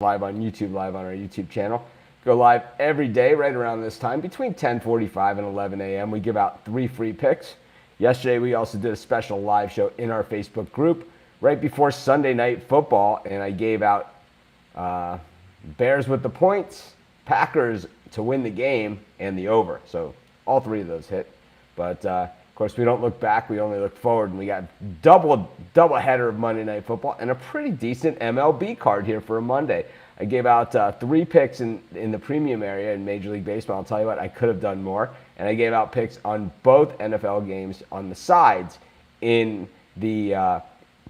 live on YouTube, live on our YouTube channel. Go live every day right around this time between 10:45 and 11 a.m. We give out 3 free picks. Yesterday, we also did a special live show in our Facebook group right before Sunday Night Football, and I gave out Bears with the points, Packers to win the game, and the over. So all 3 of those hit. But of course, we don't look back. We only look forward, and we got double header of Monday Night Football and a pretty decent MLB card here for a Monday. I gave out 3 picks in the premium area in Major League Baseball. I'll tell you what, I could have done more. And I gave out picks on both NFL games on the sides in the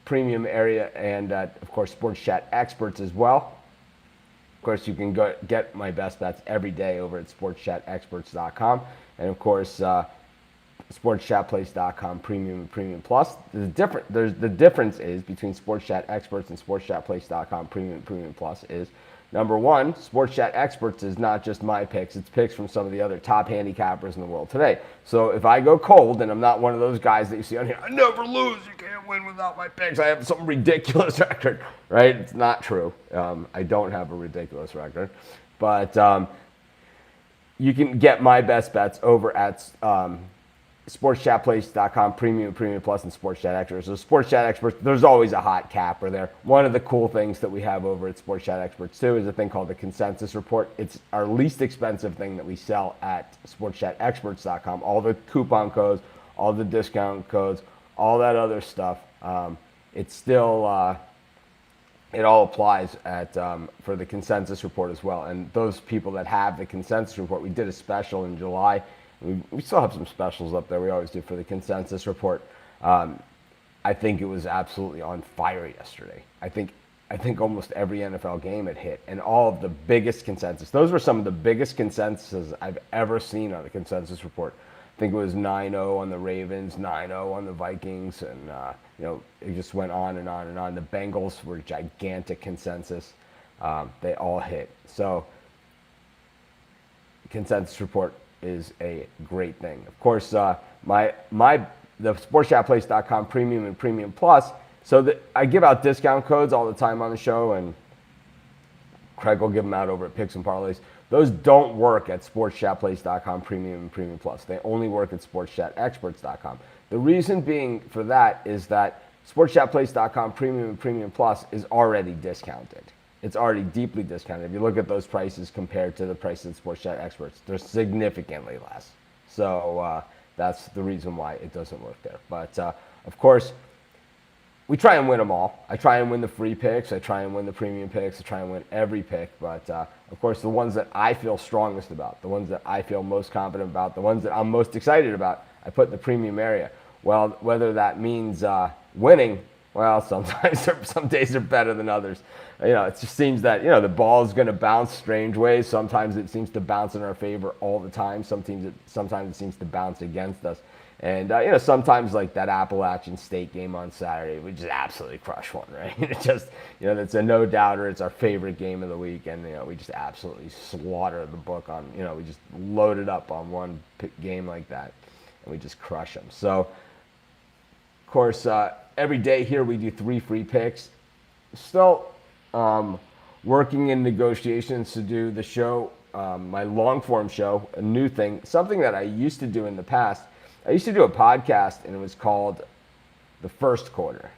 premium area and, of course, Sports Chat Experts as well. Of course, you can go get my best bets every day over at sportschatexperts.com. And, of course, sportschatplace.com premium and premium plus. The difference is between Sports Chat Experts and sportschatplace.com premium and premium plus is, number one, Sports Chat Experts is not just my picks, it's picks from some of the other top handicappers in the world today. So if I go cold, and I'm not one of those guys that you see on here, I never lose, you can't win without my picks, I have some ridiculous record, right? It's not true. I don't have a ridiculous record. But you can get my best bets over at sportschatplace.com premium plus and Sports Chat Experts. So Sports Chat Experts, there's always a hot capper there. One of the cool things that we have over at Sports Chat Experts too is a thing called the consensus report. It's our least expensive thing that we sell at sportschatexperts.com. All the coupon codes, all the discount codes, all that other stuff. It's still it all applies at for the consensus report as well. And those people that have the consensus report, we did a special in July. We still have some specials up there. We always do for the consensus report. I think it was absolutely on fire yesterday. I think almost every NFL game it hit, and all of the biggest consensus. Those were some of the biggest consensuses I've ever seen on a consensus report. I think it was 9-0 on the Ravens, 9-0 on the Vikings, and it just went on and on and on. The Bengals were gigantic consensus. They all hit. So consensus report is a great thing. Of course, the sportschatplace.com premium and premium plus. So that I give out discount codes all the time on the show, and Craig will give them out over at Picks and Parlays. Those don't work at sportschatplace.com premium and premium plus. They only work at sportschatexperts.com. The reason being for that is that sportschatplace.com premium and premium plus is already discounted. It's already deeply discounted. If you look at those prices compared to the prices at Sports Chat Experts, they're significantly less. So that's the reason why it doesn't work there. But of course, we try and win them all. I try and win the free picks. I try and win the premium picks. I try and win every pick. But of course, the ones that I feel strongest about, the ones that I feel most confident about, the ones that I'm most excited about, I put in the premium area. Well, whether that means winning, well, sometimes some days are better than others. It just seems that, the ball is going to bounce strange ways. Sometimes it seems to bounce in our favor all the time. Sometimes it seems to bounce against us. And, sometimes like that Appalachian State game on Saturday, we just absolutely crush one, right? It just, it's a no-doubter. It's our favorite game of the week. And, we just absolutely slaughter the book on, we just load it up on one game like that. And we just crush them. So, of course, every day here we do 3 free picks. Still working in negotiations to do the show, my long-form show, a new thing, something that I used to do in the past. I used to do a podcast, and it was called The First Quarter.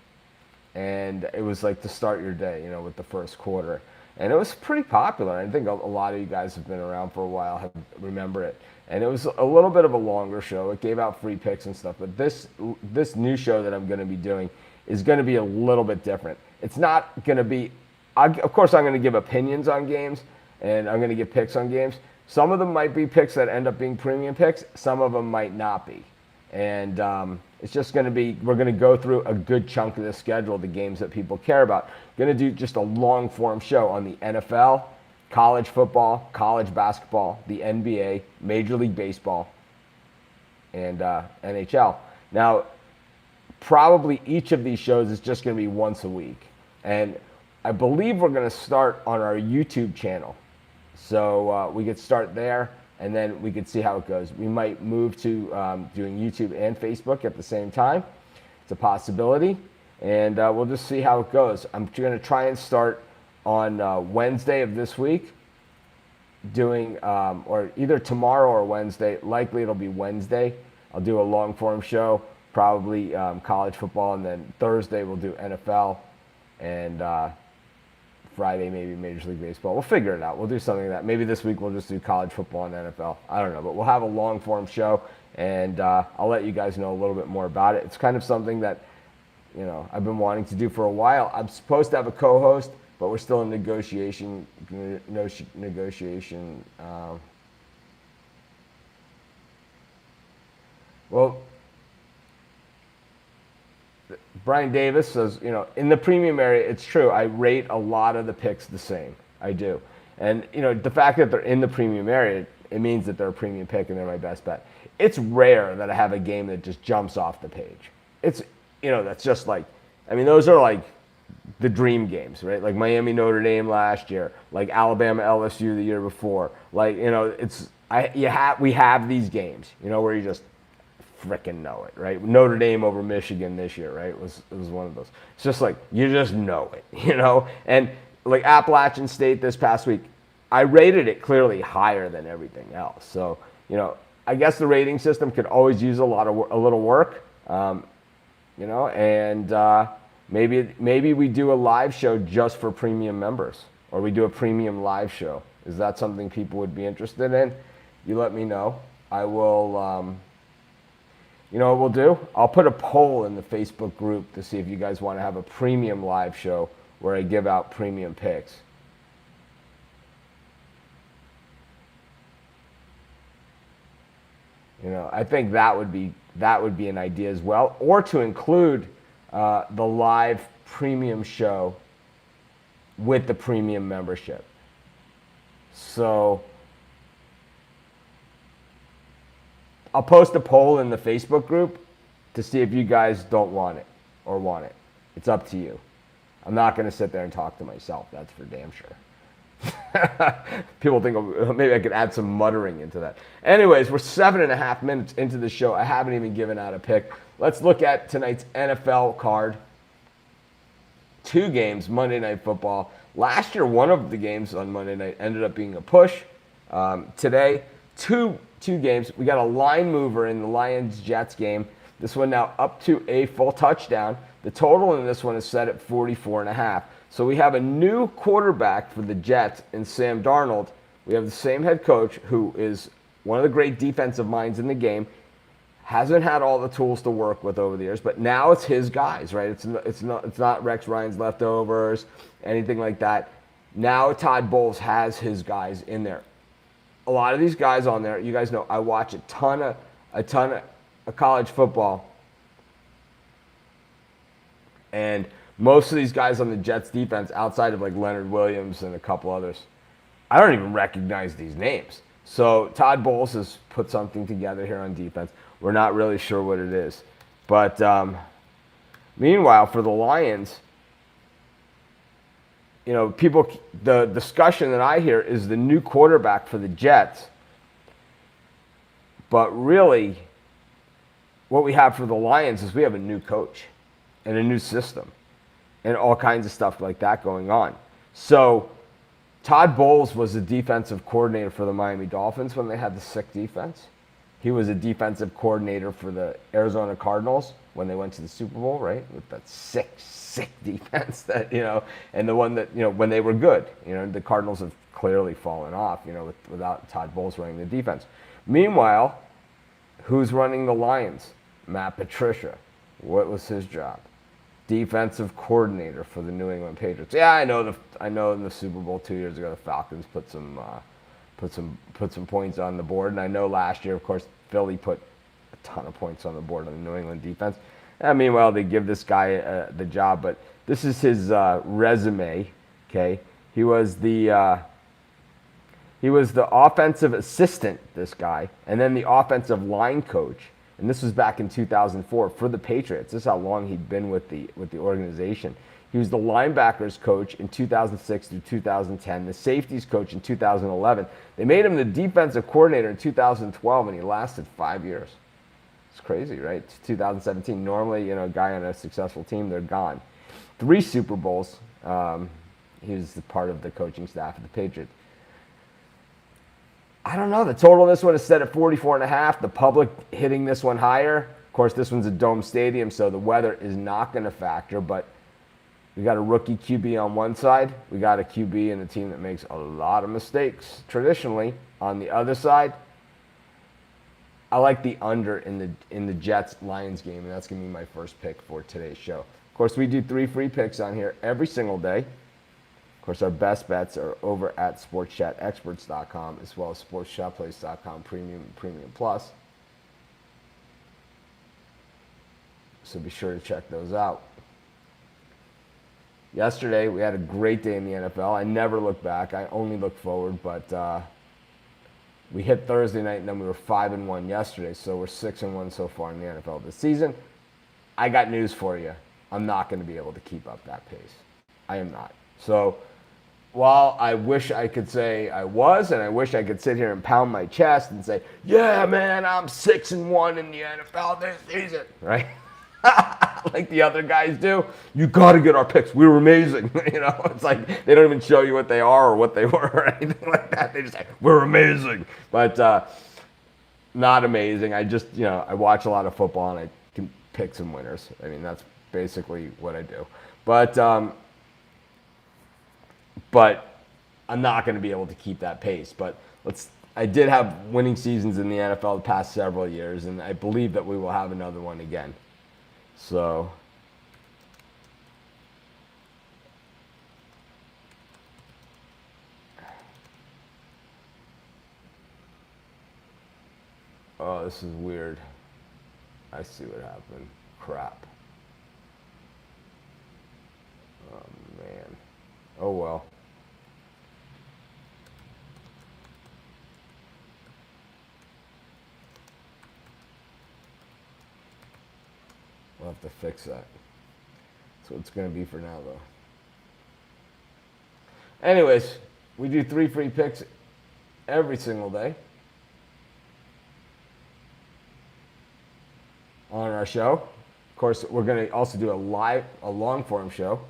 And it was like to start your day, with the first quarter. And it was pretty popular. I think a lot of you guys have been around for a while, remember it. And it was a little bit of a longer show. It gave out free picks and stuff. But this new show that I'm going to be doing is going to be a little bit different. It's not going to be, of course, I'm going to give opinions on games, and I'm going to give picks on games. Some of them might be picks that end up being premium picks. Some of them might not be. And it's just going to be, we're going to go through a good chunk of the schedule, the games that people care about. Going to do just a long-form show on the NFL, college football, college basketball, the NBA, Major League Baseball, and NHL. Now, probably each of these shows is just going to be once a week. And I believe we're going to start on our YouTube channel. So we could start there, and then we could see how it goes. We might move to doing YouTube and Facebook at the same time. It's a possibility. And we'll just see how it goes. I'm going to try and start on Wednesday of this week, doing, or either tomorrow or Wednesday. Likely it'll be Wednesday. I'll do a long form show, probably college football, and then Thursday we'll do NFL, and Friday maybe Major League Baseball. We'll figure it out. We'll do something like that. Maybe this week we'll just do college football and NFL. I don't know, but we'll have a long form show, and I'll let you guys know a little bit more about it. It's kind of something that, you know, I've been wanting to do for a while. I'm supposed to have a co-host, but we're still in negotiation. Well, Brian Davis says, you know, in the premium area, it's true. I rate a lot of the picks the same. I do. And, you know, the fact that they're in the premium area, it means that they're a premium pick and they're my best bet. It's rare that I have a game that just jumps off the page. It's, you know, that's just like, I mean, those are like the dream games, right? Like Miami Notre Dame last year, like Alabama LSU the year before. Like, you know, we have these games, you know, where you just freaking know it, right? Notre Dame over Michigan this year, right? It was one of those. It's just like, you just know it, you know? And like Appalachian State this past week, I rated it clearly higher than everything else. So, you know, I guess the rating system could always use a little work, you know, and maybe we do a live show just for premium members, or we do a premium live show. Is that something people would be interested in? You let me know. I will, you know what we'll do? I'll put a poll in the Facebook group to see if you guys want to have a premium live show where I give out premium picks. You know, I think that would be an idea as well, or to include the live premium show with the premium membership. So I'll post a poll in the Facebook group to see if you guys don't want it or want it. It's up to you. I'm not going to sit there and talk to myself. That's for damn sure. People think, oh, maybe I could add some muttering into that. Anyways, we're 7.5 minutes into the show. I haven't even given out a pick. Let's look at tonight's NFL card. 2 games, Monday Night Football. Last year, one of the games on Monday night ended up being a push. Today, two games. We got a line mover in the Lions-Jets game. This one now up to a full touchdown. The total in this one is set at 44.5. So we have a new quarterback for the Jets in Sam Darnold. We have the same head coach, who is one of the great defensive minds in the game. Hasn't had all the tools to work with over the years, but now it's his guys, right? It's not Rex Ryan's leftovers, anything like that. Now Todd Bowles has his guys in there. A lot of these guys on there, you guys know, I watch a ton of college football, and most of these guys on the Jets defense, outside of like Leonard Williams and a couple others, I don't even recognize these names. So Todd Bowles has put something together here on defense. We're not really sure what it is. But meanwhile, for the Lions, you know, the discussion that I hear is the new quarterback for the Jets. But really, what we have for the Lions is we have a new coach and a new system and all kinds of stuff like that going on. So Todd Bowles was the defensive coordinator for the Miami Dolphins when they had the sick defense. He was a defensive coordinator for the Arizona Cardinals when they went to the Super Bowl, right? With that sick defense that, you know, and the one that, you know, when they were good. You know, the Cardinals have clearly fallen off, you know, without Todd Bowles running the defense. Meanwhile, who's running the Lions? Matt Patricia. What was his job? Defensive coordinator for the New England Patriots. Yeah, I know in the Super Bowl 2 years ago, the Falcons put some points on the board, and I know last year, of course, Philly put a ton of points on the board on the New England defense. And meanwhile, they give this guy the job, but this is his resume. Okay, he was the offensive assistant, this guy, and then the offensive line coach. And this was back in 2004 for the Patriots. This is how long he'd been with the organization. He was the linebackers coach in 2006 through 2010, the safeties coach in 2011. They made him the defensive coordinator in 2012, and he lasted 5 years. It's crazy, right? 2017. Normally, you know, a guy on a successful team, they're gone. 3 Super Bowls. He was the part of the coaching staff of the Patriots. I don't know. The total on this one is set at 44.5. The public hitting this one higher. Of course, this one's a dome stadium, so the weather is not going to factor. But we got a rookie QB on one side. We got a QB in a team that makes a lot of mistakes traditionally. On the other side, I like the under in the Jets-Lions game, and that's going to be my first pick for today's show. Of course, we do 3 free picks on here every single day. Of course, our best bets are over at sportschatexperts.com as well as sportschatplace.com Premium and Premium Plus. So be sure to check those out. Yesterday, we had a great day in the NFL. I never look back. I only look forward, but we hit Thursday night, and then we were 5-1 yesterday, so we're 6-1 so far in the NFL this season. I got news for you. I'm not going to be able to keep up that pace. I am not. So while I wish I could say I was, and I wish I could sit here and pound my chest and say, yeah, man, I'm 6-1 in the NFL this season, right? Like the other guys do. You got to get our picks. We were amazing. You know, it's like they don't even show you what they are or what they were or anything like that. They just say, we're amazing. But not amazing. I just, I watch a lot of football and I can pick some winners. I mean, that's basically what I do. But I'm not going to be able to keep that pace. But I did have winning seasons in the NFL the past several years, and I believe that we will have another one again. So, oh, this is weird. I see what happened. Crap. Oh, man. Oh, well. We'll have to fix that. That's what it's going to be for now, though. Anyways, we do 3 free picks every single day on our show. Of course, we're going to also do a long-form show.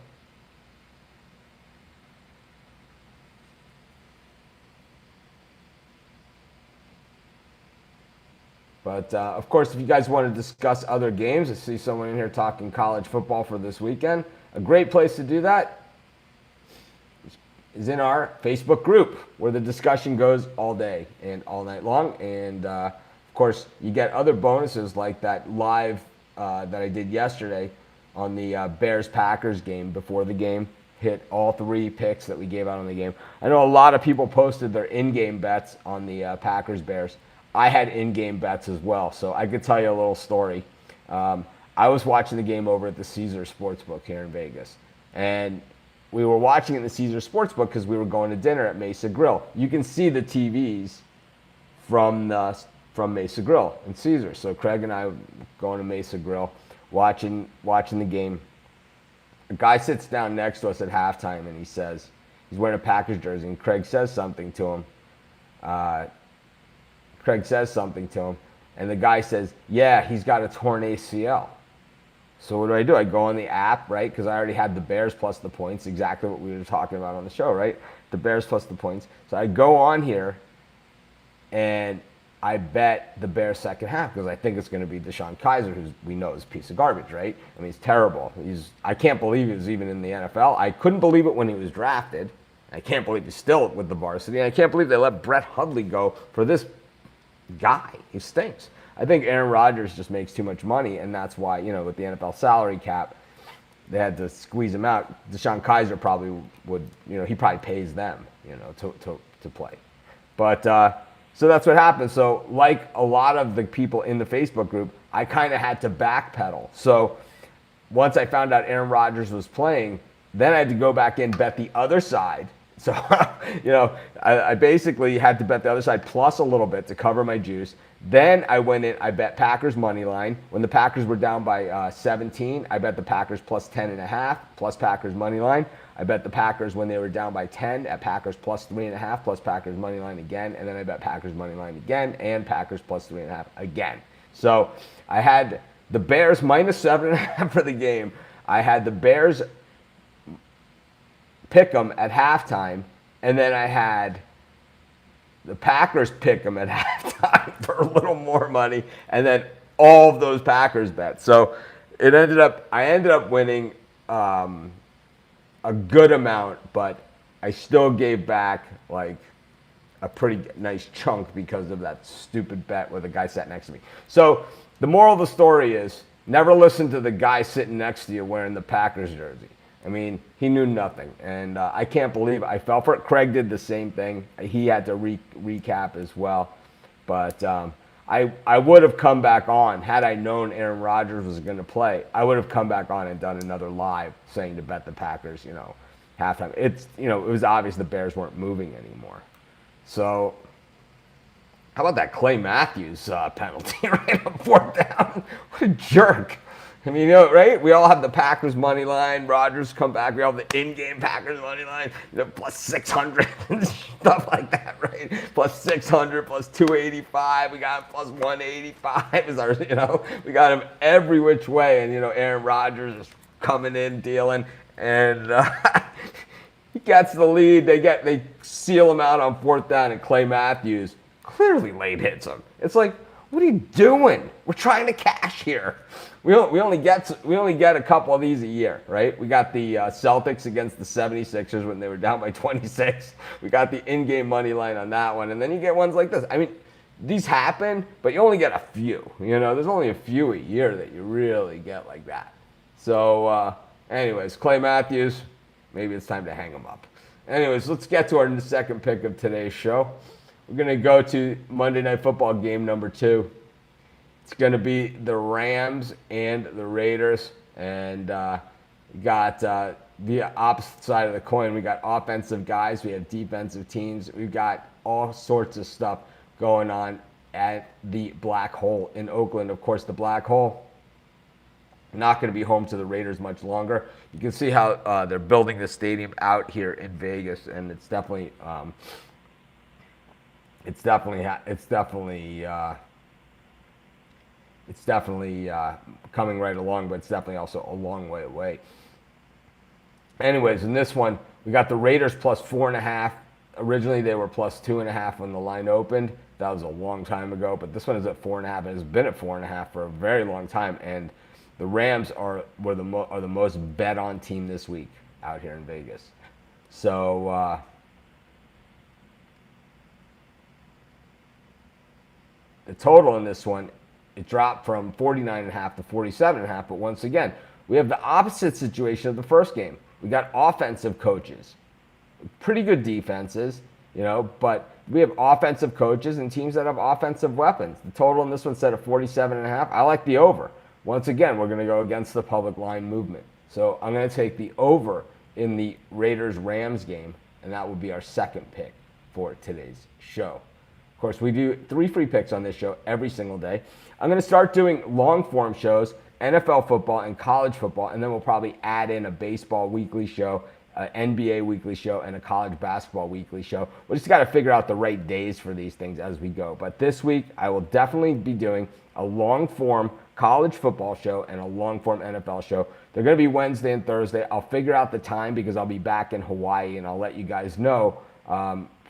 But, of course, if you guys want to discuss other games, I see someone in here talking college football for this weekend. A great place to do that is in our Facebook group, where the discussion goes all day and all night long. And, of course, you get other bonuses like that live that I did yesterday on the Bears-Packers game before the game. Hit all 3 picks that we gave out on the game. I know a lot of people posted their in-game bets on the Packers-Bears. I had in-game bets as well, so I could tell you a little story. I was watching the game over at the Caesar Sportsbook here in Vegas, and we were watching it in the Caesar Sportsbook because we were going to dinner at Mesa Grill. You can see the TVs from Mesa Grill and Caesar. So Craig and I were going to Mesa Grill, watching the game. A guy sits down next to us at halftime, and he says, he's wearing a Packers jersey, and Craig says something to him. And the guy says, yeah, he's got a torn ACL. So what do? I go on the app, right? Because I already had the Bears plus the points, exactly what we were talking about on the show, right? The Bears plus the points. So I go on here, and I bet the Bears second half because I think it's going to be Deshaun Kaiser, who we know is a piece of garbage, right? I mean, he's terrible. I can't believe he was even in the NFL. I couldn't believe it when he was drafted. I can't believe he's still with the varsity. And I can't believe they let Brett Hundley go for this guy. He stinks. I think Aaron Rodgers just makes too much money, and that's why, with the NFL salary cap, they had to squeeze him out. Deshaun Kaiser probably would, he probably pays them, to play. But so that's what happened. So like a lot of the people in the Facebook group, I kind of had to backpedal. So once I found out Aaron Rodgers was playing, then I had to go back in, bet the other side. So, I basically had to bet the other side plus a little bit to cover my juice. Then I went in, I bet Packers money line. When the Packers were down by 17, I bet the Packers plus 10.5, plus Packers money line. I bet the Packers when they were down by 10 at Packers plus 3.5, plus Packers money line again. And then I bet Packers money line again and Packers plus 3.5 again. So I had the Bears minus 7.5 for the game. I had the Bears pick 'em at halftime, and then I had the Packers pick 'em at halftime for a little more money, and then all of those Packers bets. So I ended up winning a good amount, but I still gave back like a pretty nice chunk because of that stupid bet where the guy sat next to me. So the moral of the story is never listen to the guy sitting next to you wearing the Packers jersey. I mean, he knew nothing. And I can't believe I fell for it. Craig did the same thing. He had to recap as well. But I would have come back on had I known Aaron Rodgers was going to play. I would have come back on and done another live saying to bet the Packers, halftime. It was obvious the Bears weren't moving anymore. So, how about that Clay Matthews penalty right on fourth down? What a jerk. I mean, right? We all have the Packers money line. Rodgers come back. We all have the in-game Packers money line, plus 600 and stuff like that, right? Plus 600, plus 285. We got plus 185 is our, we got him every which way. And, Aaron Rodgers is coming in, dealing, and he gets the lead. They seal him out on fourth down, and Clay Matthews clearly late hits him. It's like, what are you doing? We're trying to cash here. We only get a couple of these a year, right? We got the Celtics against the 76ers when they were down by 26. We got the in-game money line on that one, and then you get ones like this. I mean, these happen, but you only get a few. There's only a few a year that you really get like that. So, anyways, Clay Matthews, maybe it's time to hang him up. Anyways, let's get to our second pick of today's show. We're going to go to Monday Night Football game number 2. It's going to be the Rams and the Raiders. And we got the opposite side of the coin. We got offensive guys. We have defensive teams. We've got all sorts of stuff going on at the Black Hole in Oakland. Of course, the Black Hole not going to be home to the Raiders much longer. You can see how they're building the stadium out here in Vegas, and it's definitely coming right along, but it's definitely also a long way away. Anyways, in this one, we got the Raiders plus 4.5. Originally, they were plus 2.5 when the line opened. That was a long time ago, but this one is at 4.5 and has been at 4.5 for a very long time. And the Rams are the most bet on team this week out here in Vegas. So the total in this one, it dropped from 49.5 to 47.5. But once again, we have the opposite situation of the first game. We got offensive coaches, pretty good defenses, but we have offensive coaches and teams that have offensive weapons. The total in this one set at 47.5. I like the over. Once again, we're going to go against the public line movement. So I'm going to take the over in the Raiders-Rams game, and that would be our second pick for today's show. Of course, we do 3 free picks on this show every single day. I'm going to start doing long-form shows, NFL football and college football, and then we'll probably add in a baseball weekly show, an NBA weekly show, and a college basketball weekly show. We just got to figure out the right days for these things as we go. But this week, I will definitely be doing a long-form college football show and a long-form NFL show. They're going to be Wednesday and Thursday. I'll figure out the time because I'll be back in Hawaii, and I'll let you guys know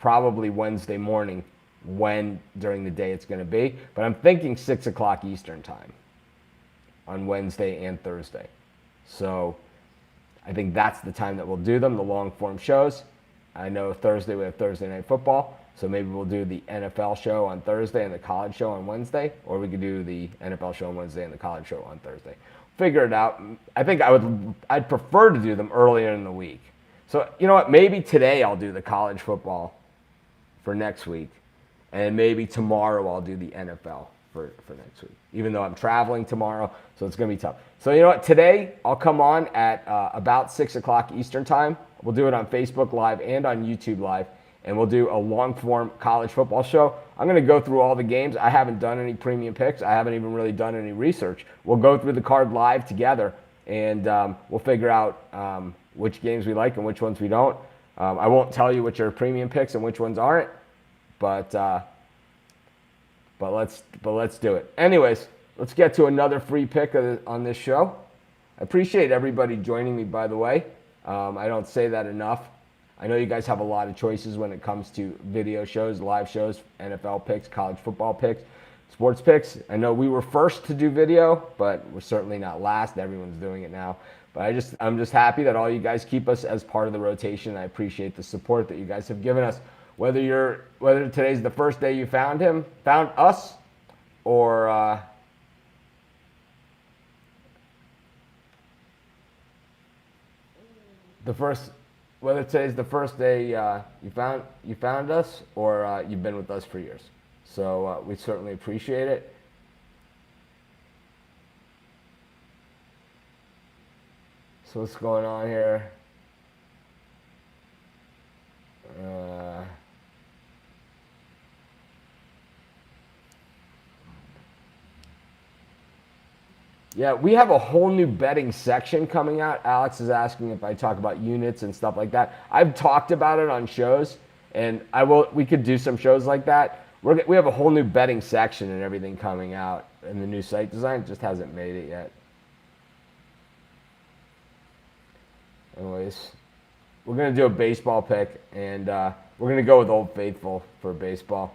probably Wednesday morning when during the day it's going to be. But I'm thinking 6 o'clock Eastern time on Wednesday and Thursday. So I think that's the time that we'll do them, the long-form shows. I know Thursday we have Thursday Night Football, so maybe we'll do the NFL show on Thursday and the college show on Wednesday, or we could do the NFL show on Wednesday and the college show on Thursday. Figure it out. I think I'd prefer to do them earlier in the week. So you know what? Maybe today I'll do the college football for next week, and maybe tomorrow I'll do the NFL for next week, even though I'm traveling tomorrow, so it's going to be tough. So you know what? Today I'll come on at about 6 o'clock Eastern time. We'll do it on Facebook Live and on YouTube Live, and we'll do a long-form college football show. I'm going to go through all the games. I haven't done any premium picks. I haven't even really done any research. We'll go through the card live together, and we'll figure out which games we like and which ones we don't. I won't tell you which are premium picks and which ones aren't, but let's do it. Anyways, let's get to another free pick on this show. I appreciate everybody joining me, by the way. I don't say that enough. I know you guys have a lot of choices when it comes to video shows, live shows, NFL picks, college football picks, sports picks. I know we were first to do video, but we're certainly not last. Everyone's doing it now. But I'm just happy that all you guys keep us as part of the rotation. I appreciate the support that you guys have given us. Whether today's the first day you found us, or whether today's the first day you found us, or you've been with us for years. So we certainly appreciate it. So what's going on here? Yeah, we have a whole new betting section coming out. Alex is asking if I talk about units and stuff like that. I've talked about it on shows, and we could do some shows like that. We have a whole new betting section and everything coming out, and the new site design just hasn't made it yet. Anyways, we're going to do a baseball pick, and we're going to go with Old Faithful for baseball.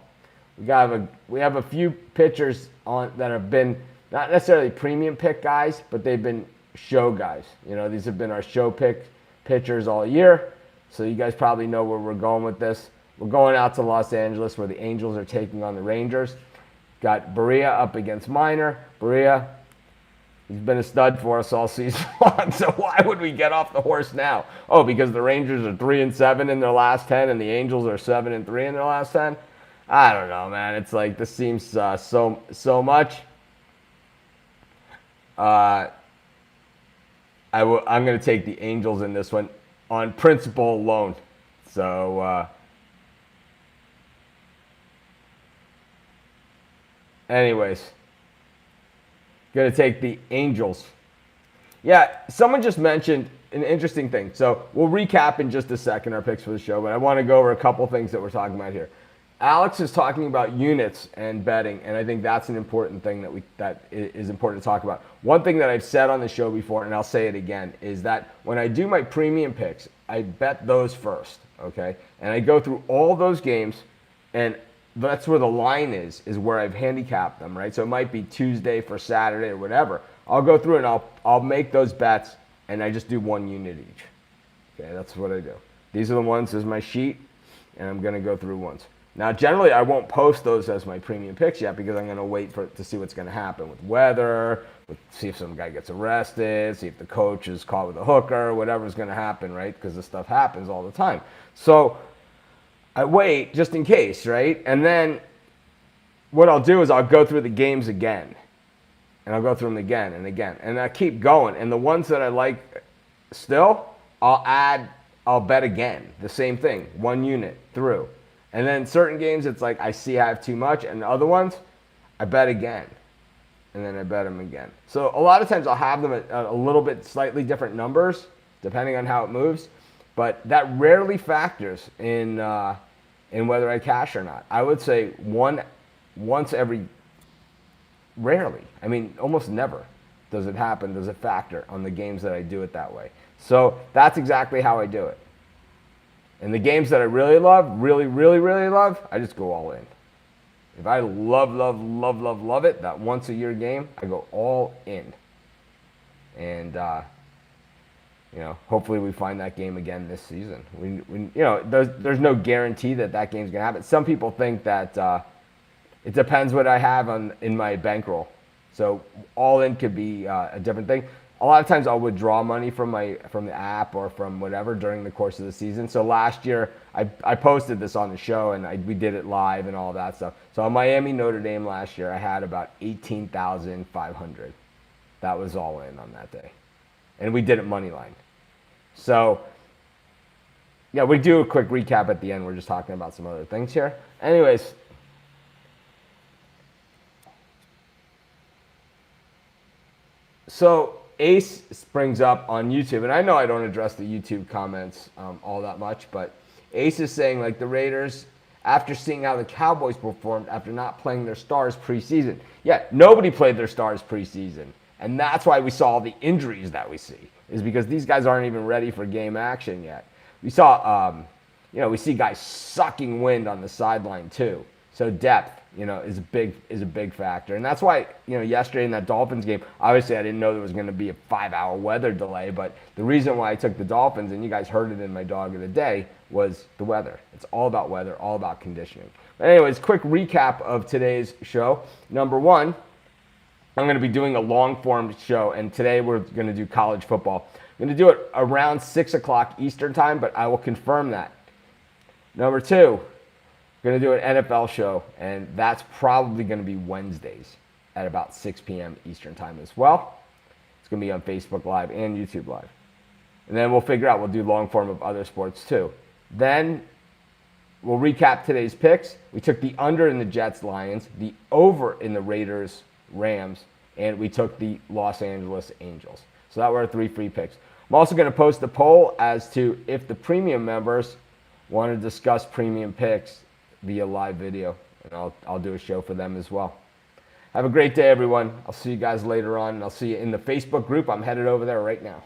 We have a few pitchers on that have been not necessarily premium pick guys, but they've been show guys. These have been our show pick pitchers all year. So you guys probably know where we're going with this. We're going out to Los Angeles, where the Angels are taking on the Rangers. Got Berea up against Minor. Berea, he's been a stud for us all season long, so why would we get off the horse now? Oh, because the Rangers are 3-7 in their last 10, and the Angels are 7-3 in their last 10? I don't know, man. It's like this seems so much. I'm going to take the Angels in this one on principle alone. So, anyways, going to take the Angels. Yeah, someone just mentioned an interesting thing. So we'll recap in just a second our picks for the show, but I want to go over a couple things that we're talking about here. Alex is talking about units and betting, and I think that's an important thing that is important to talk about. One thing that I've said on the show before, and I'll say it again, is that when I do my premium picks, I bet those first, okay? And I go through all those games, and that's where the line is where I've handicapped them, right? So it might be Tuesday for Saturday or whatever. I'll go through and I'll make those bets, and I just do one unit each. Okay, that's what I do. These are the ones, this is my sheet, and I'm going to go through ones. Now, generally, I won't post those as my premium picks yet because I'm going to wait to see what's going to happen with weather, see if some guy gets arrested, see if the coach is caught with a hooker, whatever's going to happen, right? Because this stuff happens all the time. So I wait just in case, right? And then what I'll do is I'll go through the games again. And I'll go through them again and again. And I keep going. And the ones that I like still, I'll bet again. The same thing, one unit through. And then certain games, it's like I see I have too much. And other ones, I bet again. And then I bet them again. So a lot of times I'll have them at a little bit slightly different numbers, depending on how it moves. But that rarely factors in whether I cash or not. I would say once every, rarely. I mean, almost never does it happen, does it factor on the games that I do it that way. So that's exactly how I do it. And the games that I really love, really, really, really love, I just go all in. If I love it, that once a year game, I go all in. And, hopefully we find that game again this season. There's no guarantee that game's going to happen. Some people think that it depends what I have in my bankroll. So all in could be a different thing. A lot of times I'll withdraw money from the app or from whatever during the course of the season. So last year I posted this on the show and we did it live and all that stuff. So on Miami Notre Dame last year I had about 18,500. That was all in on that day, and we did it money line. So yeah, we do a quick recap at the end. We're just talking about some other things here. Anyways. So Ace springs up on YouTube, and I know I don't address the YouTube comments all that much, but Ace is saying, like, the Raiders, after seeing how the Cowboys performed after not playing their stars preseason. Yeah, nobody played their stars preseason, and that's why we saw the injuries that we see. is because these guys aren't even ready for game action yet. We saw, we see guys sucking wind on the sideline too. So depth, is a big factor. And that's why, yesterday in that Dolphins game, obviously I didn't know there was going to be a 5-hour weather delay, but the reason why I took the Dolphins, and you guys heard it in my dog of the day, was the weather. It's all about weather, all about conditioning. But anyways, quick recap of today's show. Number one, I'm going to be doing a long-form show, and today we're going to do college football. I'm going to do it around 6 o'clock Eastern time, but I will confirm that. Number two, we're going to do an NFL show, and that's probably going to be Wednesdays at about 6 p.m. Eastern time as well. It's going to be on Facebook Live and YouTube Live. And then we'll figure out, we'll do long-form of other sports too. Then we'll recap today's picks. We took the under in the Jets-Lions, the over in the Raiders-Rams, and we took the Los Angeles Angels. So that were our 3 free picks. I'm also going to post a poll as to if the premium members want to discuss premium picks via live video, and I'll do a show for them as well. Have a great day, everyone. I'll see you guys later on, and I'll see you in the Facebook group. I'm headed over there right now.